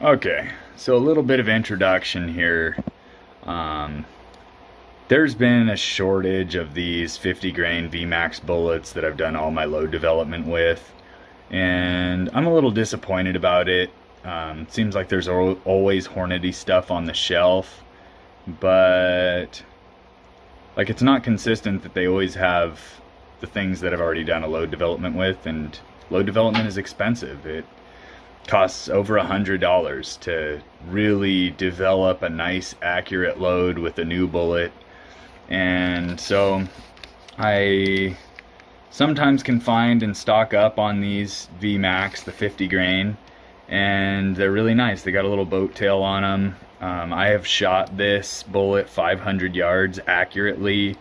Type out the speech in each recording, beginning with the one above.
Okay, so a little bit of introduction here. Um, there's been a shortage of these 50 grain VMAX bullets that I've done all my load development with, and I'm a little disappointed about it. Seems like there's always Hornady stuff on the shelf, but like it's not consistent that they always have the things that I've already done a load development with, and load development is expensive. It costs over $100 to really develop a nice accurate load with a new bullet. And so I sometimes can find and stock up on these VMAX, the 50 grain, and they're really nice. They got a little boat tail on them. I have shot this bullet 500 yards accurately,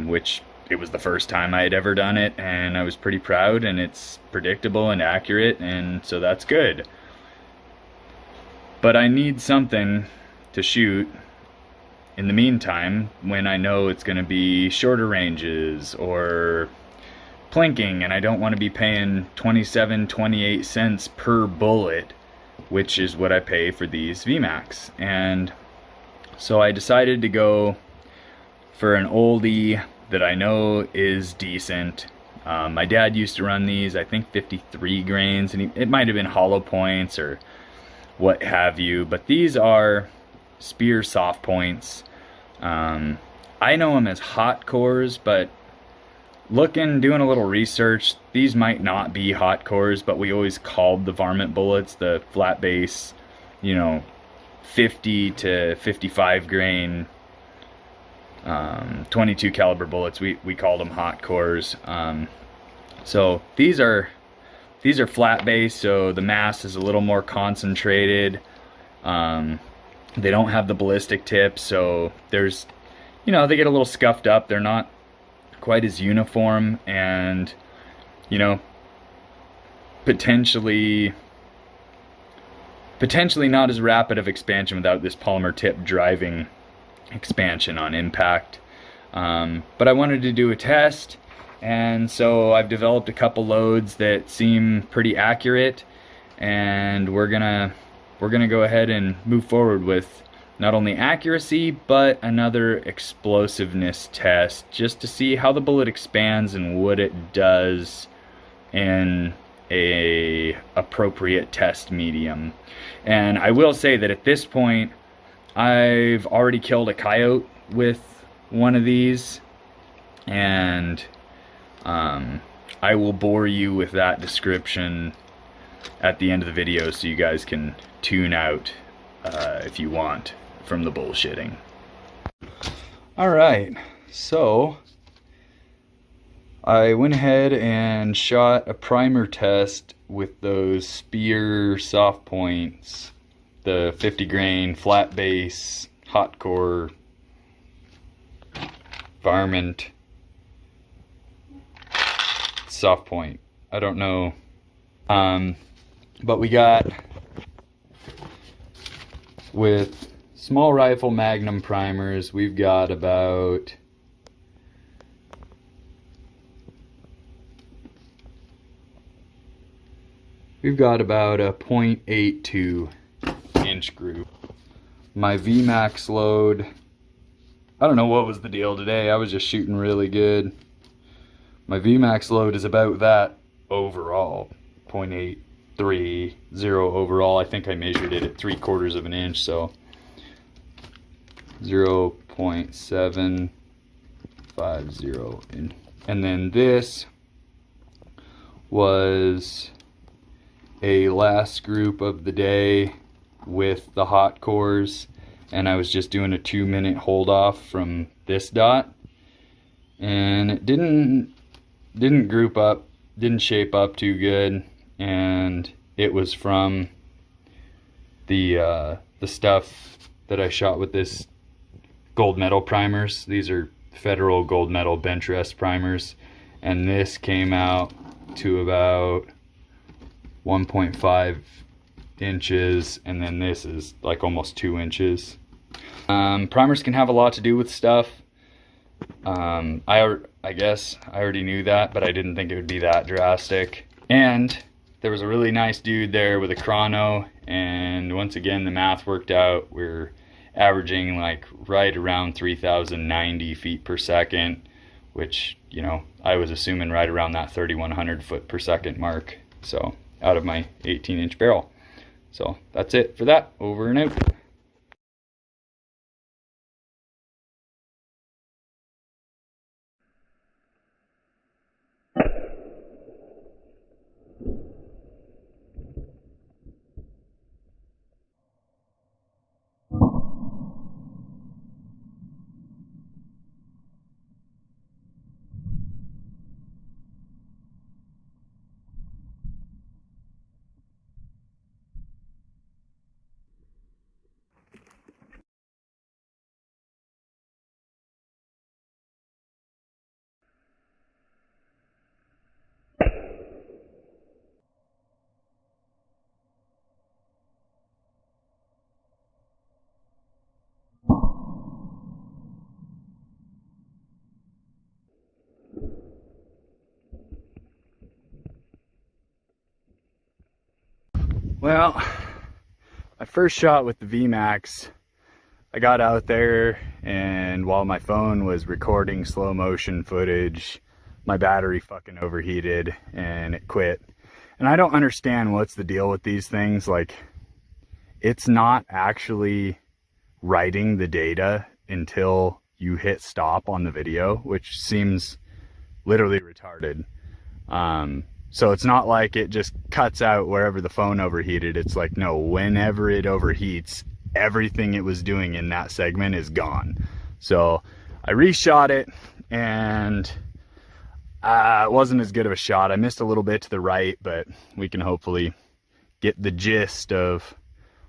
which it was the first time I had ever done it, and I was pretty proud, and it's predictable and accurate, and so that's good. But I need something to shoot in the meantime when I know it's going to be shorter ranges or plinking, and I don't want to be paying 27-28 cents per bullet, which is what I pay for these VMAX. And so I decided to go for an oldie that I know is decent. My dad used to run these, I think 53 grains, and it might have been hollow points or what have you, but these are Speer soft points. I know them as hot cores, but doing a little research, these might not be hot cores, but we always called the Varmint bullets, the flat base, 50 to 55 grain 22 caliber bullets. We called them hot cores. So these are flat base, so the mass is a little more concentrated. They don't have the ballistic tip, so there's, they get a little scuffed up. They're not quite as uniform, and potentially not as rapid of expansion without this polymer tip driving expansion on impact. But I wanted to do a test, and so I've developed a couple loads that seem pretty accurate, and we're gonna go ahead and move forward with not only accuracy but another explosiveness test, just to see how the bullet expands and what it does in a appropriate test medium. And I will say that at this point I've already killed a coyote with one of these, and I will bore you with that description at the end of the video, so you guys can tune out if you want from the bullshitting. Alright, so I went ahead and shot a primer test with those Speer soft points, the 50 grain flat base hot core Varmint soft point. I don't know, but we got, with small rifle magnum primers, we've got about a 0.82 inch group. My VMAX load, I don't know what was the deal today. I was just shooting really good. My VMAX load is about that overall, 0.830 overall. I think I measured it at 3/4 of an inch, so 0.750. And then this was a last group of the day with the hot cores, and I was just doing a 2-minute hold off from this dot, and it didn't group up, didn't shape up too good, and it was from the stuff that I shot with this gold medal primers. These are federal gold medal bench rest primers, and this came out to about 1.5 inches, and then this is like almost 2 inches. Primers can have a lot to do with stuff. I guess I already knew that, but I didn't think it would be that drastic. And there was a really nice dude there with a chrono, and once again the math worked out. We're averaging like right around 3,090 feet per second, which, you know, I was assuming right around that 3,100 foot per second mark, so out of my 18-inch barrel. So that's it for that. Over and out. Well, my first shot with the VMAX, I got out there, and while my phone was recording slow motion footage, my battery fucking overheated and it quit. And I don't understand what's the deal with these things. Like, it's not actually writing the data until you hit stop on the video, which seems literally retarded. So it's not like it just cuts out wherever the phone overheated. It's like, no, whenever it overheats, everything it was doing in that segment is gone. So I reshot it, and it wasn't as good of a shot. I missed a little bit to the right, but we can hopefully get the gist of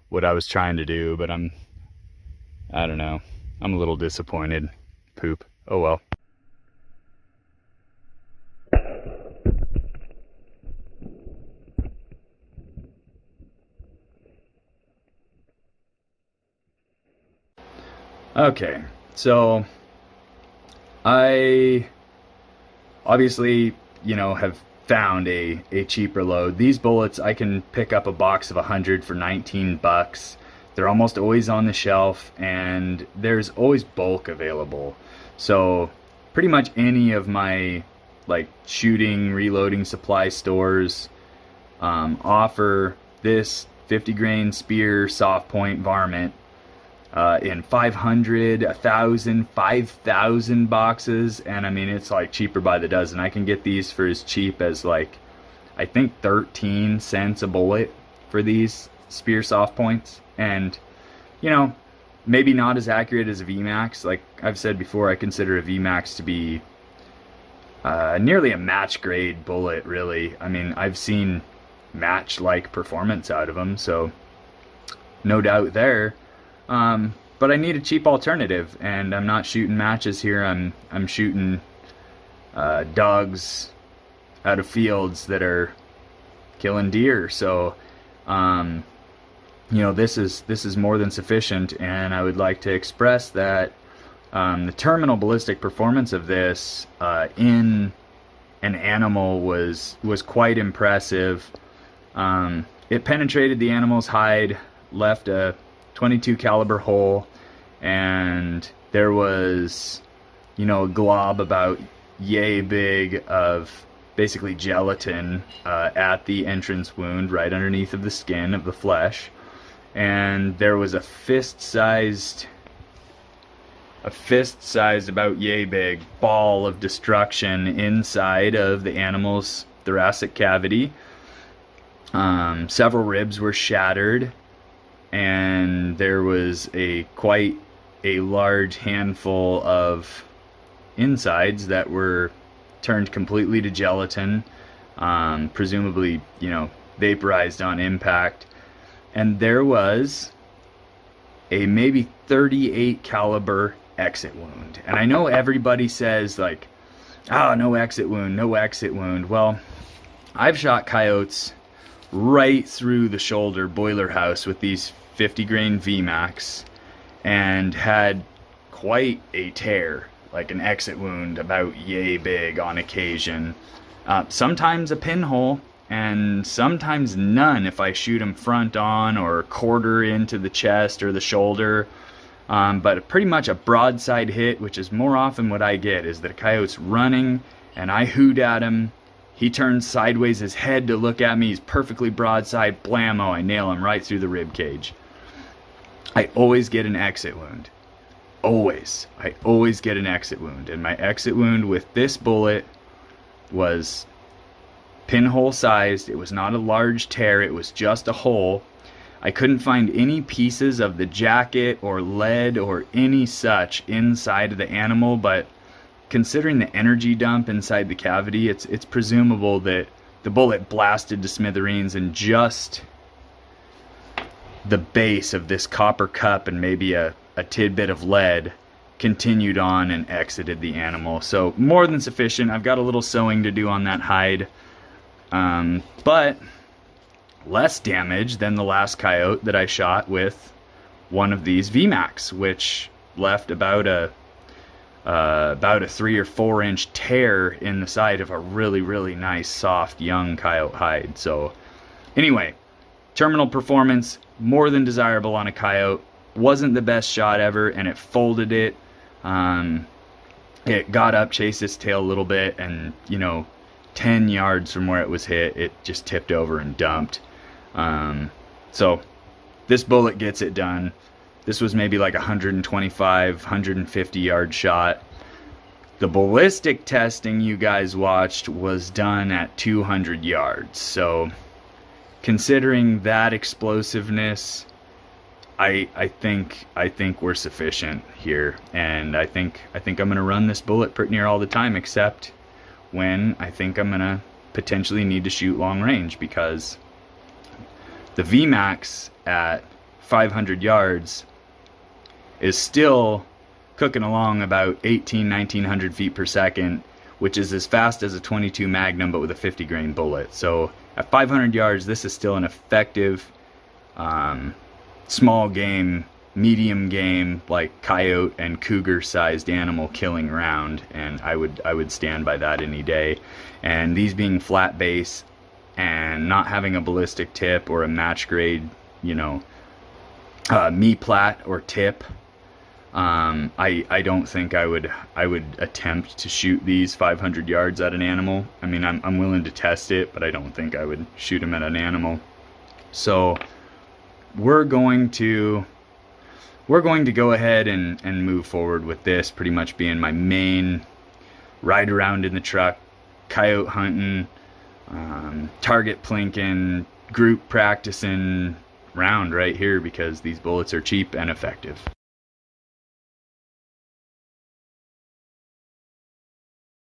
what I was trying to do. But I don't know. I'm a little disappointed. Poop. Oh well. Okay, so I obviously, you know, have found a cheaper load. These bullets, I can pick up a box of 100 for 19 bucks. They're almost always on the shelf, and there's always bulk available. So pretty much any of my like shooting, reloading supply stores offer this 50 grain Speer soft point varmint in 500, 1,000, 5,000 boxes, and I mean, it's like cheaper by the dozen. I can get these for as cheap as like, I think 13 cents a bullet for these Speer soft points. And, you know, maybe not as accurate as a VMAX. Like I've said before, I consider a VMAX to be nearly a match grade bullet, really. I mean, I've seen match-like performance out of them, so no doubt there. But I need a cheap alternative, and I'm not shooting matches here. I'm shooting dogs out of fields that are killing deer. So, you know, this is more than sufficient, and I would like to express that the terminal ballistic performance of this in an animal was quite impressive. It penetrated the animal's hide, left a 22 caliber hole, and there was, you know, a glob about yay big of basically gelatin at the entrance wound right underneath of the skin of the flesh, and there was a fist-sized about yay big ball of destruction inside of the animal's thoracic cavity. Several ribs were shattered, and there was quite a large handful of insides that were turned completely to gelatin, presumably, you know, vaporized on impact. And there was a maybe 38 caliber exit wound. And I know everybody says like, oh, no exit wound, no exit wound. Well, I've shot coyotes right through the shoulder boiler house with these 50 grain VMAX and had quite a tear, like an exit wound about yay big on occasion. Sometimes a pinhole, and sometimes none if I shoot him front on or quarter into the chest or the shoulder. But pretty much a broadside hit, which is more often what I get, is that a coyote's running and I hoot at him. He turns sideways his head to look at me. He's perfectly broadside. Blammo, I nail him right through the rib cage. I always get an exit wound. Always. I always get an exit wound. And my exit wound with this bullet was pinhole sized. It was not a large tear. It was just a hole. I couldn't find any pieces of the jacket or lead or any such inside of the animal, but considering the energy dump inside the cavity, it's presumable that the bullet blasted to smithereens and just the base of this copper cup and maybe a tidbit of lead continued on and exited the animal. So more than sufficient. I've got a little sewing to do on that hide, but less damage than the last coyote that I shot with one of these VMAX, which left about a 3 or 4 inch tear in the side of a really nice soft young coyote hide. So anyway, terminal performance more than desirable on a coyote. Wasn't the best shot ever, and it folded it. It got up, chased its tail a little bit, and 10 yards from where it was hit, it just tipped over and dumped. So this bullet gets it done. This was maybe like 125, 150 yard shot. The ballistic testing you guys watched was done at 200 yards. So considering that explosiveness, I think we're sufficient here, and I think I'm gonna run this bullet pretty near all the time, except when I think I'm gonna potentially need to shoot long range, because the VMAX at 500 yards is still cooking along about 1900 feet per second, which is as fast as a 22 Magnum but with a 50 grain bullet. So at 500 yards, this is still an effective small game, medium game, like coyote and cougar sized animal killing round, and I would stand by that any day. And these being flat base and not having a ballistic tip or a match grade, me-plat or tip, I don't think I would attempt to shoot these 500 yards at an animal. I mean, I'm willing to test it, but I don't think I would shoot them at an animal. So we're going to go ahead and move forward with this pretty much being my main ride around in the truck, coyote hunting, target plinking, group practicing round right here, because these bullets are cheap and effective.